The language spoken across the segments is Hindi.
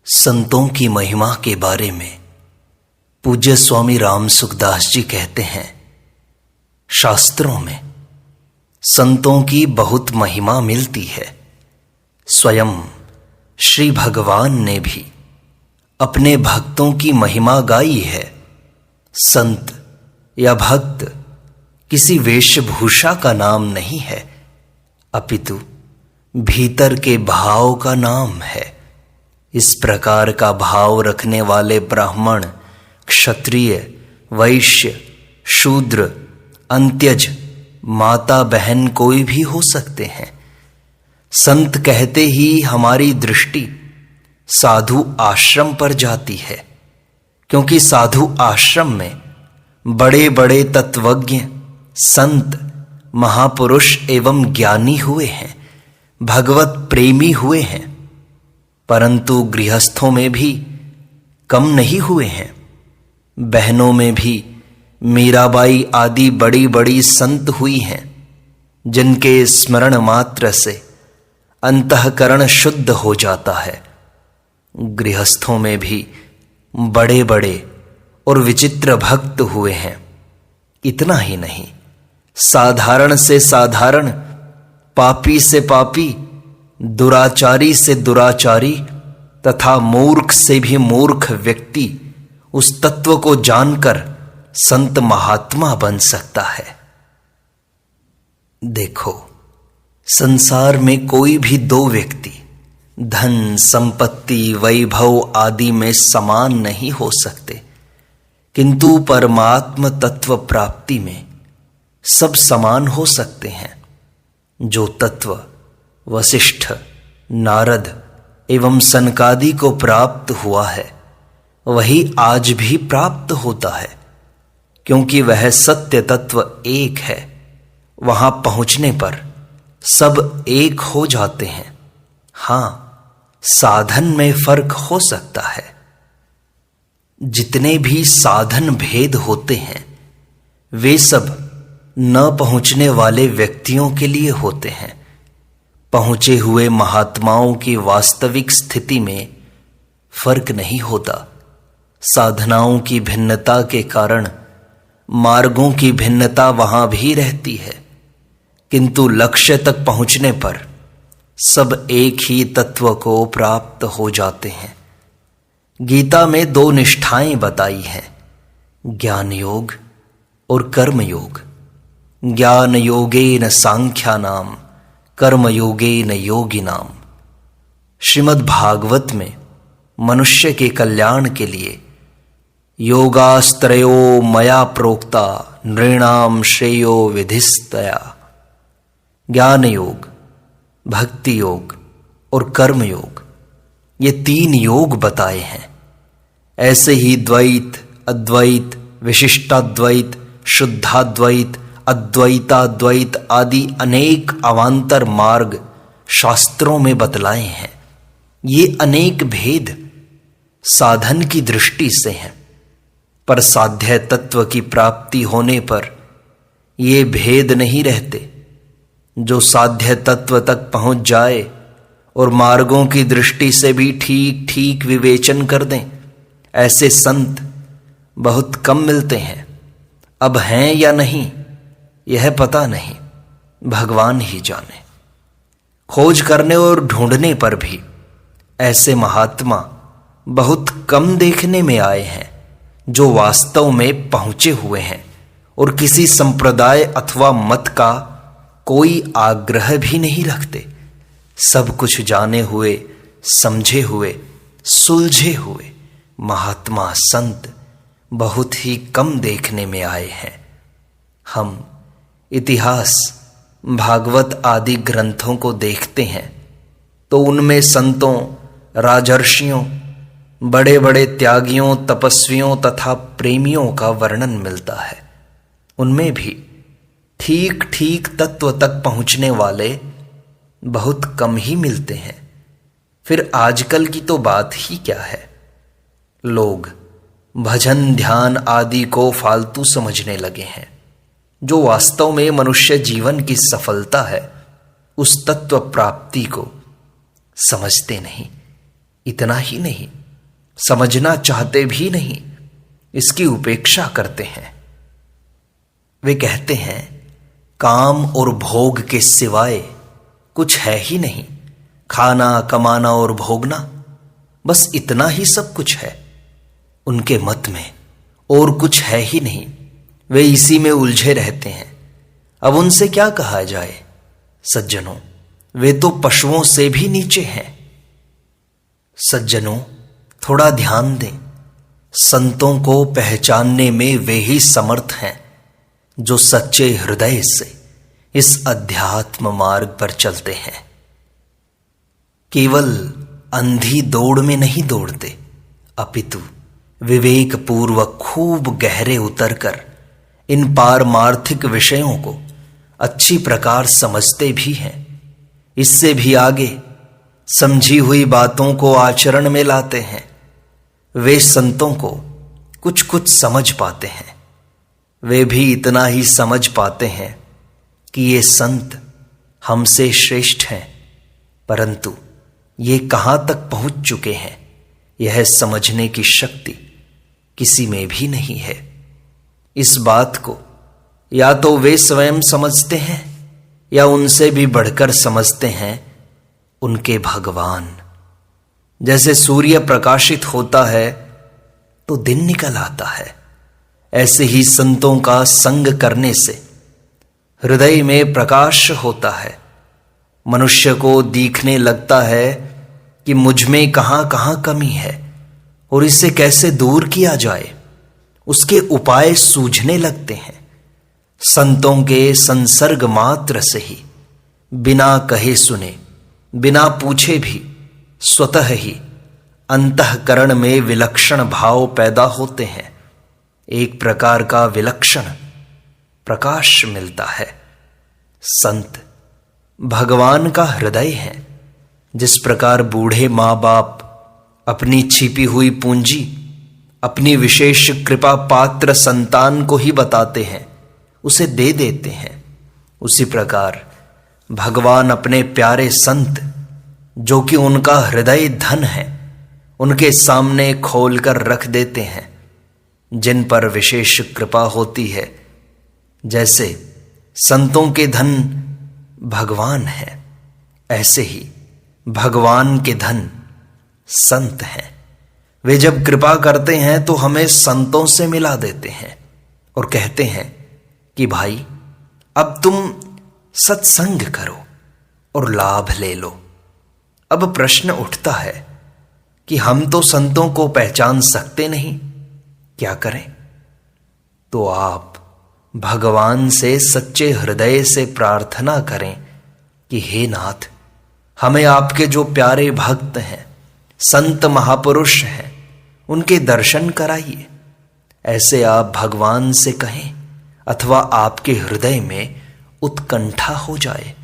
संतों की महिमा के बारे में पूज्य स्वामी राम सुखदास जी कहते हैं, शास्त्रों में संतों की बहुत महिमा मिलती है। स्वयं श्री भगवान ने भी अपने भक्तों की महिमा गाई है। संत या भक्त किसी वेशभूषा का नाम नहीं है, अपितु भीतर के भाव का नाम है। इस प्रकार का भाव रखने वाले ब्राह्मण, क्षत्रिय, वैश्य, शूद्र, अंत्यज, माता बहन कोई भी हो सकते हैं। संत कहते ही हमारी दृष्टि साधु आश्रम पर जाती है, क्योंकि साधु आश्रम में बड़े बड़े तत्वज्ञ, संत, महापुरुष एवं ज्ञानी हुए हैं, भगवत प्रेमी हुए हैं। परंतु गृहस्थों में भी कम नहीं हुए हैं। बहनों में भी मीराबाई आदि बड़ी बड़ी संत हुई हैं, जिनके स्मरण मात्र से अंतःकरण शुद्ध हो जाता है। गृहस्थों में भी बड़े बड़े और विचित्र भक्त हुए हैं। इतना ही नहीं, साधारण से साधारण, पापी से पापी, दुराचारी से दुराचारी तथा मूर्ख से भी मूर्ख व्यक्ति उस तत्व को जानकर संत महात्मा बन सकता है। देखो, संसार में कोई भी दो व्यक्ति धन, संपत्ति, वैभव आदि में समान नहीं हो सकते, किंतु परमात्म तत्व प्राप्ति में सब समान हो सकते हैं। जो तत्व वशिष्ठ, नारद एवं सनकादि को प्राप्त हुआ है, वही आज भी प्राप्त होता है, क्योंकि वह सत्य तत्व एक है। वहां पहुंचने पर सब एक हो जाते हैं। हां, साधन में फर्क हो सकता है। जितने भी साधन भेद होते हैं, वे सब न पहुंचने वाले व्यक्तियों के लिए होते हैं। पहुंचे हुए महात्माओं की वास्तविक स्थिति में फर्क नहीं होता। साधनाओं की भिन्नता के कारण मार्गों की भिन्नता वहां भी रहती है, किंतु लक्ष्य तक पहुंचने पर सब एक ही तत्व को प्राप्त हो जाते हैं। गीता में दो निष्ठाएं बताई हैं, ज्ञान योग और कर्म योग। ज्ञान योगेन सांख्यानाम, कर्म योगेन योगिनाम। श्रीमद् भागवत में मनुष्य के कल्याण के लिए योगास्त्रयो मया प्रोक्ता नृणाम श्रेयो विधिस्तया। ज्ञान योग, भक्ति योग और कर्म योग, ये तीन योग बताए हैं। ऐसे ही द्वैत, अद्वैत, विशिष्टाद्वैत, शुद्धाद्वैत, अद्वैताद्वैत आदि अनेक अवान्तर मार्ग शास्त्रों में बतलाए हैं। ये अनेक भेद साधन की दृष्टि से हैं, पर साध्य तत्व की प्राप्ति होने पर ये भेद नहीं रहते। जो साध्य तत्व तक पहुंच जाए और मार्गों की दृष्टि से भी ठीक ठीक विवेचन कर दें, ऐसे संत बहुत कम मिलते हैं। अब हैं या नहीं यह पता नहीं, भगवान ही जाने। खोज करने और ढूंढने पर भी ऐसे महात्मा बहुत कम देखने में आए हैं, जो वास्तव में पहुंचे हुए हैं और किसी संप्रदाय अथवा मत का कोई आग्रह भी नहीं रखते। सब कुछ जाने हुए, समझे हुए, सुलझे हुए महात्मा संत बहुत ही कम देखने में आए हैं। हम इतिहास, भागवत आदि ग्रंथों को देखते हैं तो उनमें संतों, राजर्षियों, बड़े बड़े त्यागियों, तपस्वियों तथा प्रेमियों का वर्णन मिलता है। उनमें भी ठीक ठीक तत्व तक पहुंचने वाले बहुत कम ही मिलते हैं। फिर आजकल की तो बात ही क्या है। लोग भजन, ध्यान आदि को फालतू समझने लगे हैं। जो वास्तव में मनुष्य जीवन की सफलता है, उस तत्व प्राप्ति को समझते नहीं। इतना ही नहीं, समझना चाहते भी नहीं, इसकी उपेक्षा करते हैं। वे कहते हैं काम और भोग के सिवाय कुछ है ही नहीं, खाना, कमाना और भोगना, बस इतना ही सब कुछ है। उनके मत में और कुछ है ही नहीं, वे इसी में उलझे रहते हैं। अब उनसे क्या कहा जाए? सज्जनों, वे तो पशुओं से भी नीचे हैं। सज्जनों, थोड़ा ध्यान दें। संतों को पहचानने में वे ही समर्थ हैं जो सच्चे हृदय से इस अध्यात्म मार्ग पर चलते हैं। केवल अंधी दौड़ में नहीं दौड़ते, अपितु विवेक पूर्वक खूब गहरे उतरकर इन पारमार्थिक विषयों को अच्छी प्रकार समझते भी हैं। इससे भी आगे समझी हुई बातों को आचरण में लाते हैं। वे संतों को कुछ कुछ समझ पाते हैं। वे भी इतना ही समझ पाते हैं कि ये संत हमसे श्रेष्ठ हैं, परंतु ये कहाँ तक पहुंच चुके हैं, यह समझने की शक्ति किसी में भी नहीं है। इस बात को या तो वे स्वयं समझते हैं या उनसे भी बढ़कर समझते हैं उनके भगवान। जैसे सूर्य प्रकाशित होता है तो दिन निकल आता है, ऐसे ही संतों का संग करने से हृदय में प्रकाश होता है। मनुष्य को दिखने लगता है कि मुझ में कहां कहां कमी है और इसे कैसे दूर किया जाए, उसके उपाय सूझने लगते हैं। संतों के संसर्ग मात्र से ही, बिना कहे सुने, बिना पूछे भी स्वतः ही अंतःकरण में विलक्षण भाव पैदा होते हैं। एक प्रकार का विलक्षण प्रकाश मिलता है। संत भगवान का हृदय है। जिस प्रकार बूढ़े माँ बाप अपनी छिपी हुई पूंजी अपनी विशेष कृपा पात्र संतान को ही बताते हैं, उसे दे देते हैं, उसी प्रकार भगवान अपने प्यारे संत, जो कि उनका हृदय धन है, उनके सामने खोलकर रख देते हैं। जिन पर विशेष कृपा होती है, जैसे संतों के धन भगवान है, ऐसे ही भगवान के धन संत हैं। वे जब कृपा करते हैं तो हमें संतों से मिला देते हैं और कहते हैं कि भाई अब तुम सत्संग करो और लाभ ले लो। अब प्रश्न उठता है कि हम तो संतों को पहचान सकते नहीं, क्या करें? तो आप भगवान से सच्चे हृदय से प्रार्थना करें कि हे नाथ, हमें आपके जो प्यारे भक्त हैं, संत महापुरुष हैं, उनके दर्शन कराइए। ऐसे आप भगवान से कहें अथवा आपके हृदय में उत्कंठा हो जाए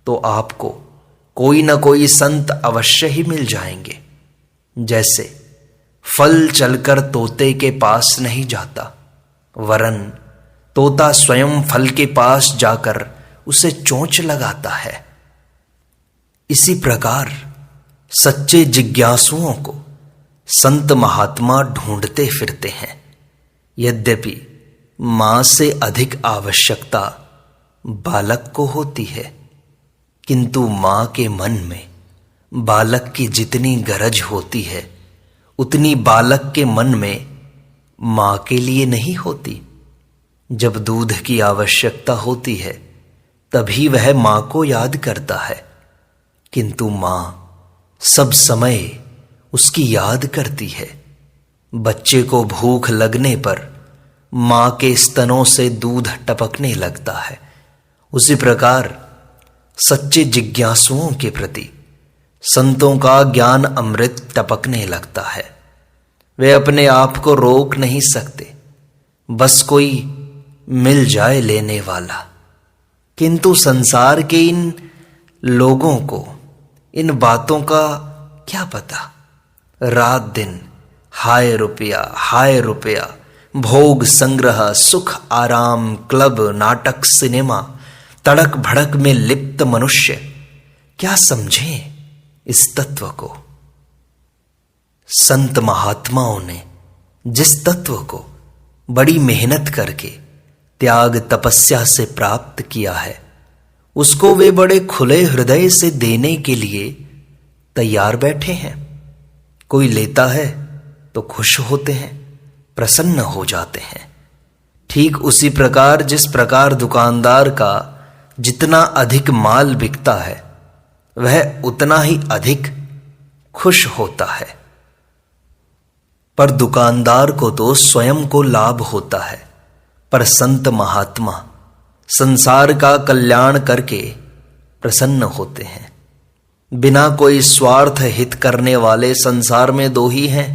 तो आपको कोई न कोई संत अवश्य ही मिल जाएंगे। जैसे फल चलकर तोते के पास नहीं जाता, वरन तोता स्वयं फल के पास जाकर उसे चोंच लगाता है, इसी प्रकार सच्चे जिज्ञासुओं को संत महात्मा ढूंढते फिरते हैं। यद्यपि मां से अधिक आवश्यकता बालक को होती है, किंतु मां के मन में बालक की जितनी गरज होती है, उतनी बालक के मन में मां के लिए नहीं होती। जब दूध की आवश्यकता होती है तभी वह मां को याद करता है, किंतु मां सब समय उसकी याद करती है। बच्चे को भूख लगने पर मां के स्तनों से दूध टपकने लगता है। उसी प्रकार सच्चे जिज्ञासुओं के प्रति संतों का ज्ञान अमृत टपकने लगता है। वे अपने आप को रोक नहीं सकते, बस कोई मिल जाए लेने वाला। किंतु संसार के इन लोगों को इन बातों का क्या पता। रात दिन हाय रुपया, भोग संग्रह, सुख आराम, क्लब, नाटक, सिनेमा, तड़क भड़क में लिप्त मनुष्य क्या समझे इस तत्व को। संत महात्माओं ने जिस तत्व को बड़ी मेहनत करके त्याग तपस्या से प्राप्त किया है, उसको वे बड़े खुले हृदय से देने के लिए तैयार बैठे हैं। कोई लेता है तो खुश होते हैं, प्रसन्न हो जाते हैं। ठीक उसी प्रकार जिस प्रकार दुकानदार का जितना अधिक माल बिकता है, वह उतना ही अधिक खुश होता है। पर दुकानदार को तो स्वयं को लाभ होता है, पर संत महात्मा संसार का कल्याण करके प्रसन्न होते हैं। बिना कोई स्वार्थ हित करने वाले संसार में दो ही हैं,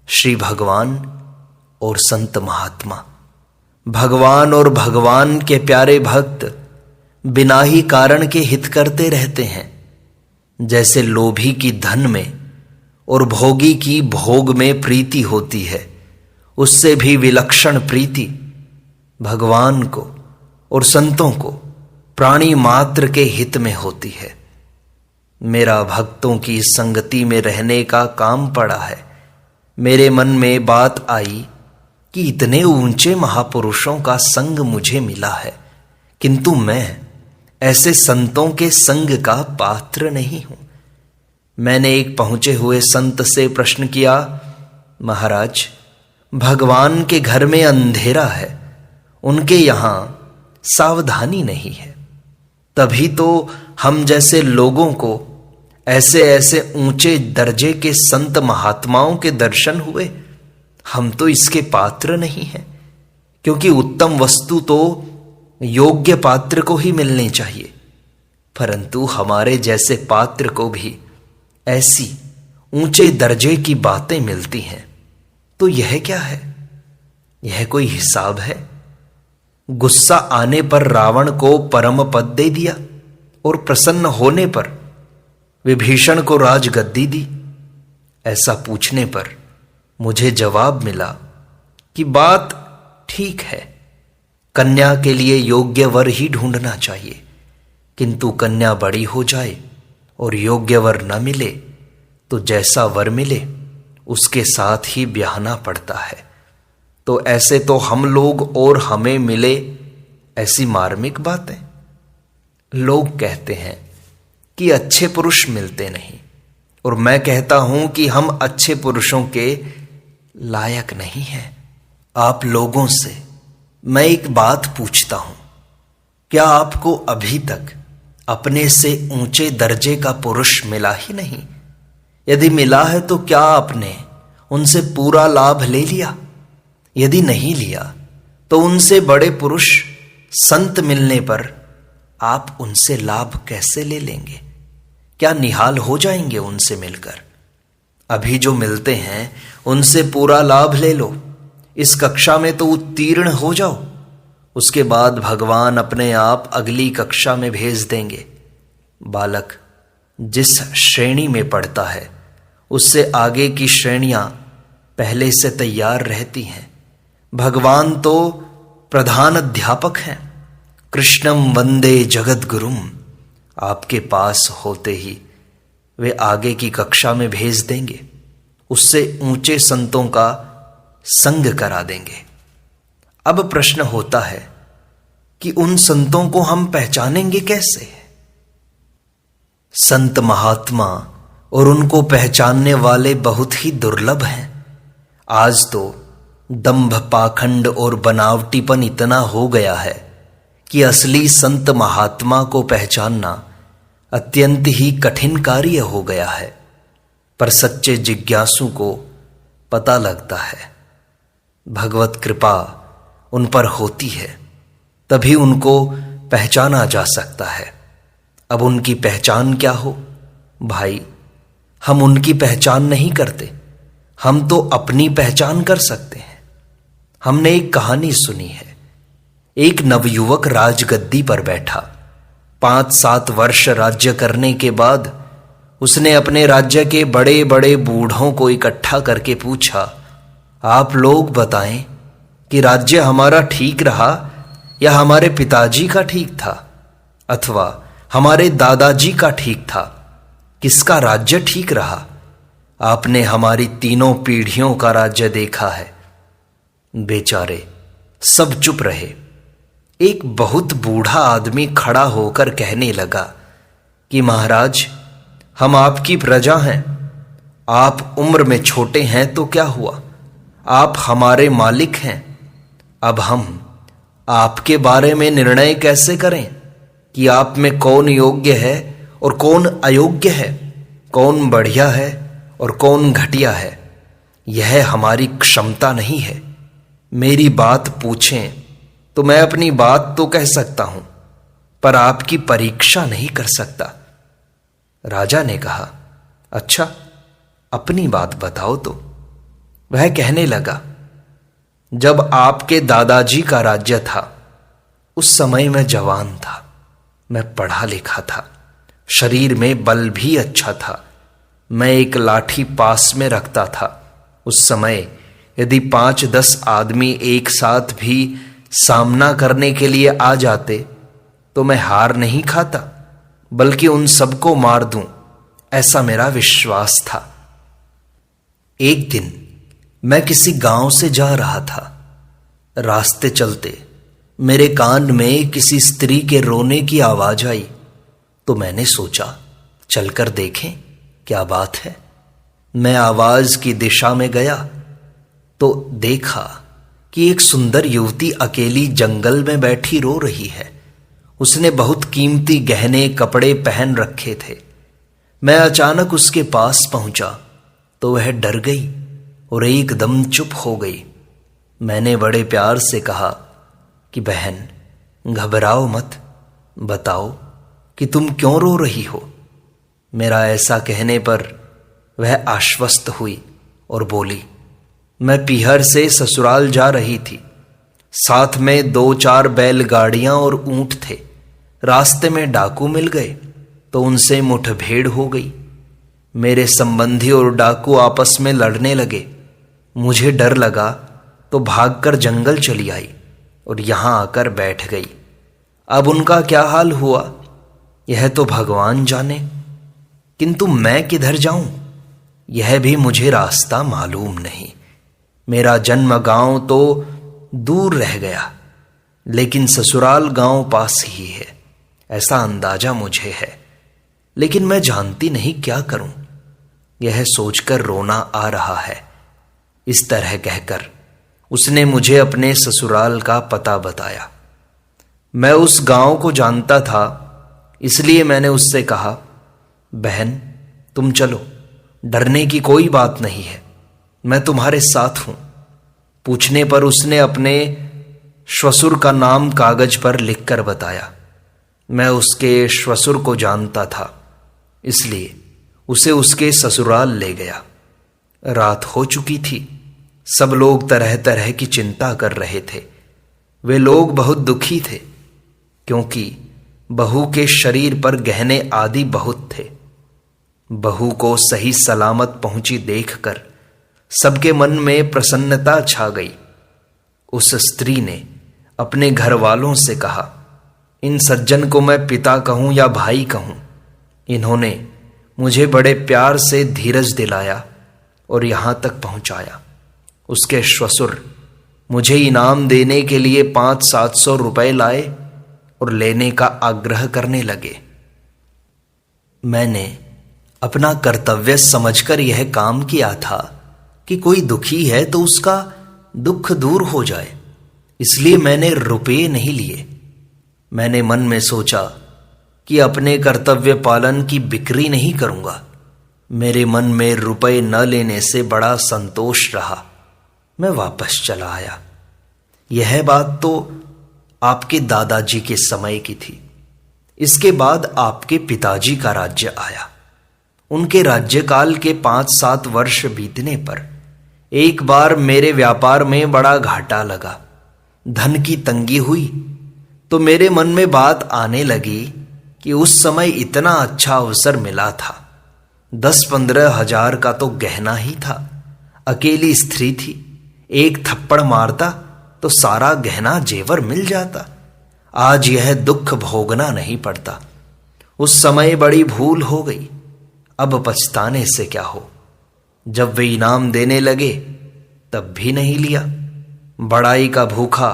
श्री भगवान और संत महात्मा। भगवान और भगवान के प्यारे भक्त बिना ही कारण के हित करते रहते हैं। जैसे लोभी की धन में और भोगी की भोग में प्रीति होती है, उससे भी विलक्षण प्रीति भगवान को और संतों को प्राणी मात्र के हित में होती है। मेरा भक्तों की संगति में रहने का काम पड़ा है। मेरे मन में बात आई कि इतने ऊंचे महापुरुषों का संग मुझे मिला है, किंतु मैं ऐसे संतों के संग का पात्र नहीं हूं। मैंने एक पहुंचे हुए संत से प्रश्न किया, महाराज, भगवान के घर में अंधेरा है, उनके यहां सावधानी नहीं है, तभी तो हम जैसे लोगों को ऐसे ऐसे ऊंचे दर्जे के संत महात्माओं के दर्शन हुए। हम तो इसके पात्र नहीं हैं, क्योंकि उत्तम वस्तु तो योग्य पात्र को ही मिलनी चाहिए, परंतु हमारे जैसे पात्र को भी ऐसी ऊंचे दर्जे की बातें मिलती हैं। तो यह क्या है? यह कोई हिसाब है? गुस्सा आने पर रावण को परम पद दे दिया और प्रसन्न होने पर विभीषण को राजगद्दी दी। ऐसा पूछने पर मुझे जवाब मिला कि बात ठीक है, कन्या के लिए योग्य वर ही ढूंढना चाहिए, किंतु कन्या बड़ी हो जाए और योग्य वर न मिले तो जैसा वर मिले उसके साथ ही ब्याहना पड़ता है। तो ऐसे तो हम लोग और हमें मिले ऐसी मार्मिक बातें। लोग कहते हैं कि अच्छे पुरुष मिलते नहीं, और मैं कहता हूं कि हम अच्छे पुरुषों के लायक नहीं हैं। आप लोगों से मैं एक बात पूछता हूं, क्या आपको अभी तक अपने से ऊंचे दर्जे का पुरुष मिला ही नहीं? यदि मिला है तो क्या आपने उनसे पूरा लाभ ले लिया? यदि नहीं लिया तो उनसे बड़े पुरुष संत मिलने पर आप उनसे लाभ कैसे ले लेंगे? क्या निहाल हो जाएंगे उनसे मिलकर? अभी जो मिलते हैं उनसे पूरा लाभ ले लो, इस कक्षा में तो उत्तीर्ण हो जाओ, उसके बाद भगवान अपने आप अगली कक्षा में भेज देंगे। बालक जिस श्रेणी में पढ़ता है उससे आगे की श्रेणियां पहले से तैयार रहती हैं। भगवान तो प्रधान अध्यापक हैं। कृष्णम वंदे जगत गुरुम, आपके पास होते ही वे आगे की कक्षा में भेज देंगे, उससे ऊंचे संतों का संग करा देंगे। अब प्रश्न होता है कि उन संतों को हम पहचानेंगे कैसे? संत महात्मा और उनको पहचानने वाले बहुत ही दुर्लभ हैं। आज तो दंभ पाखंड और बनावटीपन इतना हो गया है कि असली संत महात्मा को पहचानना अत्यंत ही कठिन कार्य हो गया है। पर सच्चे जिज्ञासु को पता लगता है। भगवत कृपा उन पर होती है, तभी उनको पहचाना जा सकता है। अब उनकी पहचान क्या हो? भाई, हम उनकी पहचान नहीं करते, हम तो अपनी पहचान कर सकते हैं। हमने एक कहानी सुनी है। एक नवयुवक राजगद्दी पर बैठा। 5-7 वर्ष राज्य करने के बाद उसने अपने राज्य के बड़े बड़े बूढ़ों को इकट्ठा करके पूछा, आप लोग बताएं कि राज्य हमारा ठीक रहा या हमारे पिताजी का ठीक था, अथवा हमारे दादाजी का ठीक था? किसका राज्य ठीक रहा? आपने हमारी तीनों पीढ़ियों का राज्य देखा है। बेचारे सब चुप रहे। एक बहुत बूढ़ा आदमी खड़ा होकर कहने लगा कि महाराज, हम आपकी प्रजा हैं। आप उम्र में छोटे हैं तो क्या हुआ, आप हमारे मालिक हैं। अब हम आपके बारे में निर्णय कैसे करें कि आप में कौन योग्य है और कौन अयोग्य है, कौन बढ़िया है और कौन घटिया है। यह हमारी क्षमता नहीं है। मेरी बात पूछें तो मैं अपनी बात तो कह सकता हूं, पर आपकी परीक्षा नहीं कर सकता। राजा ने कहा, अच्छा, अपनी बात बताओ तो। वह कहने लगा, जब आपके दादाजी का राज्य था, उस समय मैं जवान था, मैं पढ़ा लिखा था, शरीर में बल भी अच्छा था। मैं एक लाठी पास में रखता था। उस समय यदि 5-10 आदमी एक साथ भी सामना करने के लिए आ जाते तो मैं हार नहीं खाता, बल्कि उन सबको मार दूं, ऐसा मेरा विश्वास था। एक दिन मैं किसी गांव से जा रहा था। रास्ते चलते मेरे कान में किसी स्त्री के रोने की आवाज आई, तो मैंने सोचा चलकर देखें क्या बात है। मैं आवाज की दिशा में गया तो देखा कि एक सुंदर युवती अकेली जंगल में बैठी रो रही है। उसने बहुत कीमती गहने कपड़े पहन रखे थे। मैं अचानक उसके पास पहुंचा तो वह डर गई और एकदम चुप हो गई। मैंने बड़े प्यार से कहा कि बहन, घबराओ मत, बताओ कि तुम क्यों रो रही हो। मेरा ऐसा कहने पर वह आश्वस्त हुई और बोली, मैं पीहर से ससुराल जा रही थी। साथ में 2-4 बैलगाड़ियां और ऊंट थे। रास्ते में डाकू मिल गए तो उनसे मुठभेड़ हो गई। मेरे संबंधी और डाकू आपस में लड़ने लगे। मुझे डर लगा तो भागकर जंगल चली आई और यहां आकर बैठ गई। अब उनका क्या हाल हुआ यह तो भगवान जाने, किंतु मैं किधर जाऊं यह भी मुझे रास्ता मालूम नहीं। मेरा जन्म गांव तो दूर रह गया, लेकिन ससुराल गांव पास ही है, ऐसा अंदाजा मुझे है, लेकिन मैं जानती नहीं क्या करूं। यह सोचकर रोना आ रहा है। इस तरह कहकर उसने मुझे अपने ससुराल का पता बताया। मैं उस गांव को जानता था, इसलिए मैंने उससे कहा, बहन तुम चलो, डरने की कोई बात नहीं है, मैं तुम्हारे साथ हूं। पूछने पर उसने अपने श्वसुर का नाम कागज पर लिखकर बताया। मैं उसके श्वसुर को जानता था, इसलिए उसे उसके ससुराल ले गया। रात हो चुकी थी। सब लोग तरह तरह की चिंता कर रहे थे। वे लोग बहुत दुखी थे, क्योंकि बहू के शरीर पर गहने आदि बहुत थे। बहू को सही सलामत पहुंची देखकर सबके मन में प्रसन्नता छा गई। उस स्त्री ने अपने घर वालों से कहा, इन सज्जन को मैं पिता कहूं या भाई कहूं। इन्होंने मुझे बड़े प्यार से धीरज दिलाया और यहां तक पहुंचाया। उसके श्वसुर मुझे इनाम देने के लिए 500-700 रुपए लाए और लेने का आग्रह करने लगे। मैंने अपना कर्तव्य समझकर यह काम किया था कि कोई दुखी है तो उसका दुख दूर हो जाए, इसलिए मैंने रुपये नहीं लिए। मैंने मन में सोचा कि अपने कर्तव्य पालन की बिक्री नहीं करूंगा। मेरे मन में रुपए न लेने से बड़ा संतोष रहा। मैं वापस चला आया। यह बात तो आपके दादाजी के समय की थी। इसके बाद आपके पिताजी का राज्य आया। उनके राज्यकाल के 5-7 वर्ष बीतने पर एक बार मेरे व्यापार में बड़ा घाटा लगा। धन की तंगी हुई तो मेरे मन में बात आने लगी कि उस समय इतना अच्छा अवसर मिला था। 10-15 हजार का तो गहना ही था। अकेली स्त्री थी, एक थप्पड़ मारता तो सारा गहना जेवर मिल जाता। आज यह दुख भोगना नहीं पड़ता। उस समय बड़ी भूल हो गई, अब पछताने से क्या हो। जब वे इनाम देने लगे तब भी नहीं लिया। बड़ाई का भूखा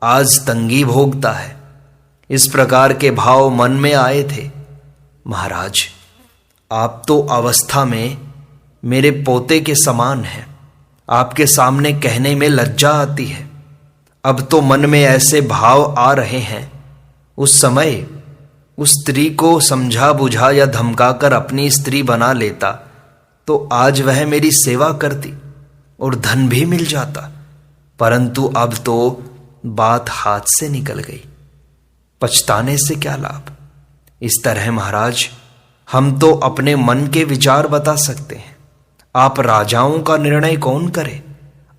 आज तंगी भोगता है। इस प्रकार के भाव मन में आए थे। महाराज, आप तो अवस्था में मेरे पोते के समान हैं। आपके सामने कहने में लज्जा आती है। अब तो मन में ऐसे भाव आ रहे हैं। उस समय उस स्त्री को समझा बुझा या धमकाकर अपनी स्त्री बना लेता तो आज वह मेरी सेवा करती और धन भी मिल जाता, परंतु अब तो बात हाथ से निकल गई। पछताने से क्या लाभ। इस तरह महाराज, हम तो अपने मन के विचार बता सकते हैं। आप राजाओं का निर्णय कौन करे।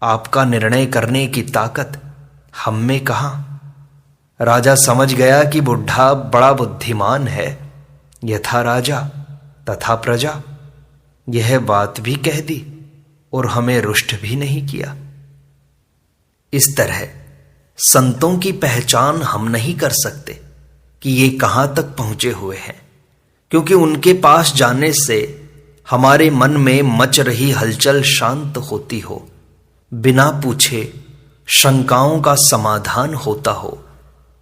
आपका निर्णय करने की ताकत हम में कहाँ। राजा समझ गया कि बुढ़ा बड़ा बुद्धिमान है। यथा राजा तथा प्रजा, यह बात भी कह दी और हमें रुष्ट भी नहीं किया। इस तरह संतों की पहचान हम नहीं कर सकते कि ये कहां तक पहुंचे हुए हैं, क्योंकि उनके पास जाने से हमारे मन में मच रही हलचल शांत होती हो, बिना पूछे शंकाओं का समाधान होता हो,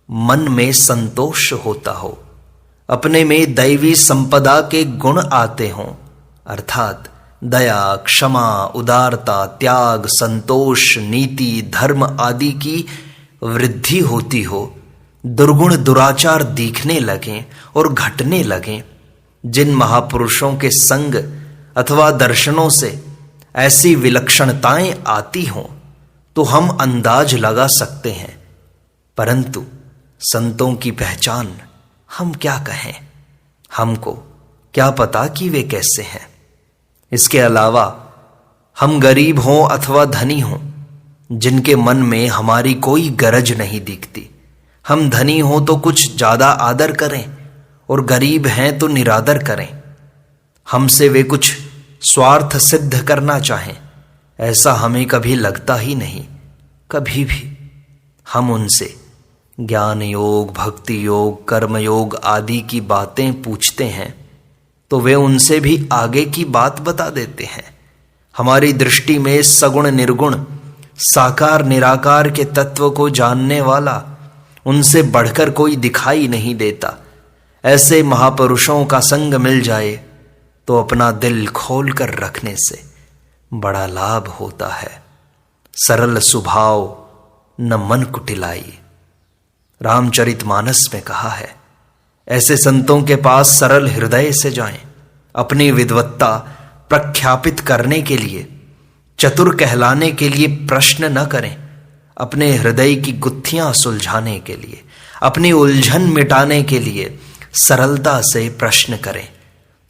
मन में संतोष होता हो, अपने में दैवी संपदा के गुण आते हों, अर्थात दया, क्षमा, उदारता, त्याग, संतोष, नीति, धर्म आदि की वृद्धि होती हो, दुर्गुण दुराचार दिखने लगें और घटने लगें। जिन महापुरुषों के संग अथवा दर्शनों से ऐसी विलक्षणताएं आती हों तो हम अंदाज लगा सकते हैं, परंतु संतों की पहचान हम क्या कहें। हमको क्या पता कि वे कैसे हैं। इसके अलावा हम गरीब हों अथवा धनी हों, जिनके मन में हमारी कोई गरज नहीं दिखती, हम धनी हों तो कुछ ज्यादा आदर करें और गरीब हैं तो निरादर करें। हमसे वे कुछ स्वार्थ सिद्ध करना चाहें, ऐसा हमें कभी लगता ही नहीं। कभी भी हम उनसे ज्ञान योग, भक्ति योग, कर्म योग आदि की बातें पूछते हैं तो वे उनसे भी आगे की बात बता देते हैं। हमारी दृष्टि में सगुण निर्गुण, साकार निराकार के तत्व को जानने वाला उनसे बढ़कर कोई दिखाई नहीं देता। ऐसे महापुरुषों का संग मिल जाए तो अपना दिल खोल कर रखने से बड़ा लाभ होता है। सरल स्वभाव न मन कुटिलाई, रामचरितमानस में कहा है। ऐसे संतों के पास सरल हृदय से जाएं, अपनी विद्वत्ता प्रख्यापित करने के लिए, चतुर कहलाने के लिए प्रश्न न करें, अपने हृदय की गुत्थियां सुलझाने के लिए, अपनी उलझन मिटाने के लिए सरलता से प्रश्न करें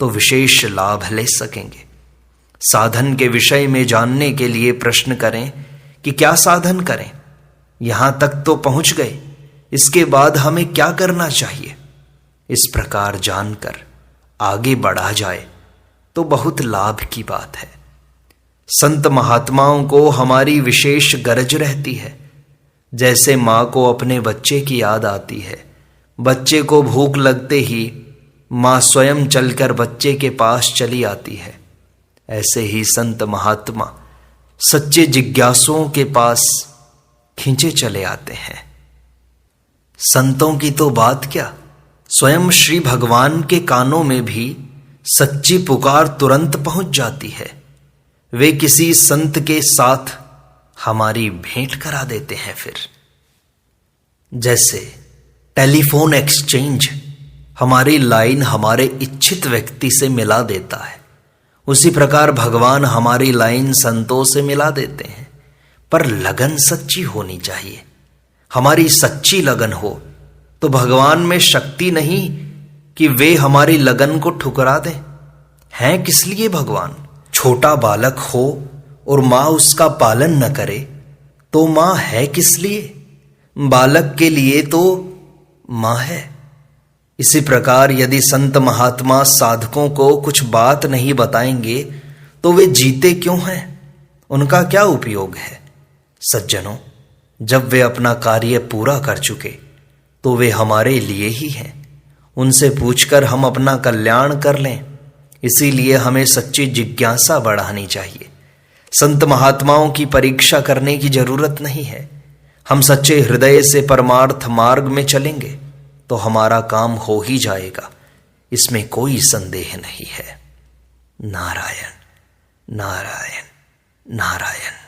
तो विशेष लाभ ले सकेंगे। साधन के विषय में जानने के लिए प्रश्न करें कि क्या साधन करें, यहां तक तो पहुंच गए, इसके बाद हमें क्या करना चाहिए। इस प्रकार जानकर आगे बढ़ा जाए तो बहुत लाभ की बात है। संत महात्माओं को हमारी विशेष गरज रहती है। जैसे माँ को अपने बच्चे की याद आती है, बच्चे को भूख लगते ही माँ स्वयं चलकर बच्चे के पास चली आती है, ऐसे ही संत महात्मा सच्चे जिज्ञासुओं के पास खींचे चले आते हैं। संतों की तो बात क्या, स्वयं श्री भगवान के कानों में भी सच्ची पुकार तुरंत पहुंच जाती है। वे किसी संत के साथ हमारी भेंट करा देते हैं। फिर जैसे टेलीफोन एक्सचेंज हमारी लाइन हमारे इच्छित व्यक्ति से मिला देता है, उसी प्रकार भगवान हमारी लाइन संतों से मिला देते हैं। पर लगन सच्ची होनी चाहिए। हमारी सच्ची लगन हो तो भगवान में शक्ति नहीं कि वे हमारी लगन को ठुकरा दें। हैं किस लिए भगवान? छोटा बालक हो और माँ उसका पालन न करे तो माँ है किस लिए? बालक के लिए तो माँ है। इसी प्रकार यदि संत महात्मा साधकों को कुछ बात नहीं बताएंगे तो वे जीते क्यों हैं? उनका क्या उपयोग है? सज्जनों, जब वे अपना कार्य पूरा कर चुके तो वे हमारे लिए ही हैं। उनसे पूछकर हम अपना कल्याण कर लें, इसीलिए हमें सच्ची जिज्ञासा बढ़ानी चाहिए। संत महात्माओं की परीक्षा करने की जरूरत नहीं है। हम सच्चे हृदय से परमार्थ मार्ग में चलेंगे तो हमारा काम हो ही जाएगा, इसमें कोई संदेह नहीं है। नारायण नारायण नारायण।